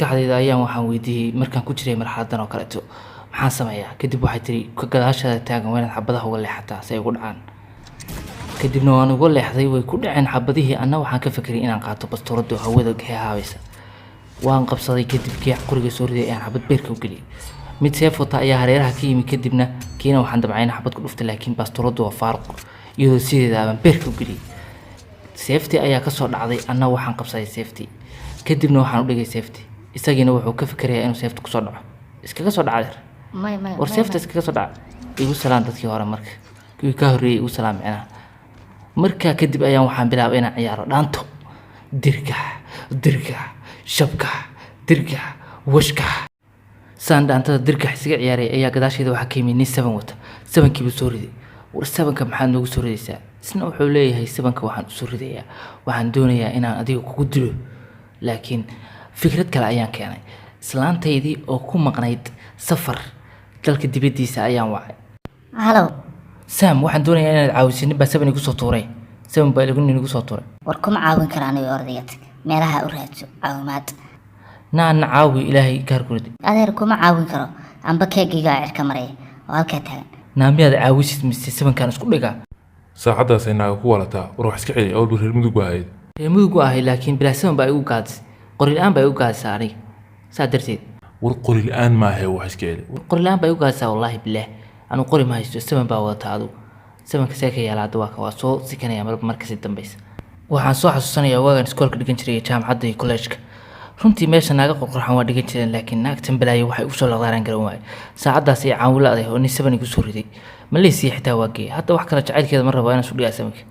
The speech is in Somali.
maskaxdayda ayaan waxaan weydiiyey markaan ku jiray marxaladan oo kaleeto maxaan sameeyaa kadib waxay tiri ka gadaashada taagan waa inaad xabadaha uga leexataa si ay ugu dhacaan kadibna waan uga leexday way ku dhaceen xabadihii anna waxaan ka fikiray inaan qaato bastoolada hawada heehaabaysa waan qabsaday kadib geex qoriga soo riday aan xabad beerka u geliyay mid seefota ayaa hareeraha ka yimi kadibna kiina waxaan dabcay xabad ku dhuftay laakiin bastooladu waa faaruq iyadoo sideeda aan beerka u geliyay safety ayaa ka soo dhacday anna waxaan qabsaday safety kadibna waxaan u dhigay safety isagiina wuxuu ka fikirayaa inuu safety ku soo dhaco iskaga soo dhacay war safety iskaga soo dhac igu salaan dadkii hore marka kii ka horeeyay igu salaam macna marka kadib ayaan waxaan bilaabay inaan ciyaaro dhaanto dirga shabka dirga washka saan dhaantada dirga isiga ciyaaray ayaa gadaasheeda waxa ka yimid nin 7 wata 7kii buu soo riday war 7ka maxaad noogu soo ridaysaa isna wuxuu leeyahay 7ka waxaan u soo ridayaa waxaan doonayaa inaan adiga kugu dilo laakiin fikrad kale ayaan keenay islaantaydii oo ku maqnayd safar dalka dibadiisa ayaan wacay halo Sam waxaan doonayaa inaad caawisid nin baa 7 igu soo tuuray 7 baa igu soo tuuray war kuma caawin karaan iyo ordayad meelaha u raadso caawimaad naan caawi ilaahay gaargurdi adeer kuma caawin karo amba keegiga cirka maray oo halka taagan naamiyaad caawisid mise 7kan isku dhiga saacadaas ay naaga ku walataa war wax iska celi oo reer mudug wahayd reer mudug ahay laakiin bilaa 7 baa igu gaadis qori aan baa igu gaadis aniga saa darteed war qori la'aan ma ahay wax iska celi war qori la'aan baa igu gaadis wallahi billaah anu qori ma haysto 7 baa wada taadu 7ka seeka yaalaad waa soo sikanaya marka si dambaysa waxaan soo xasuusanayaa waagan iskoolka dhigan jiray jaamacadda iyo college-ka runtii meesha naaga qorqorxan waa dhigan jireen laakiin naagtan balaayo waxay ugu soo laqdaaran garan waayay saacadaas ay caawila aday oo nin 7 igu soo riday Malaysia xitaa waa geey hadda wax kala jacaylkeeda ma rabo inaan soo dhigaa 7ka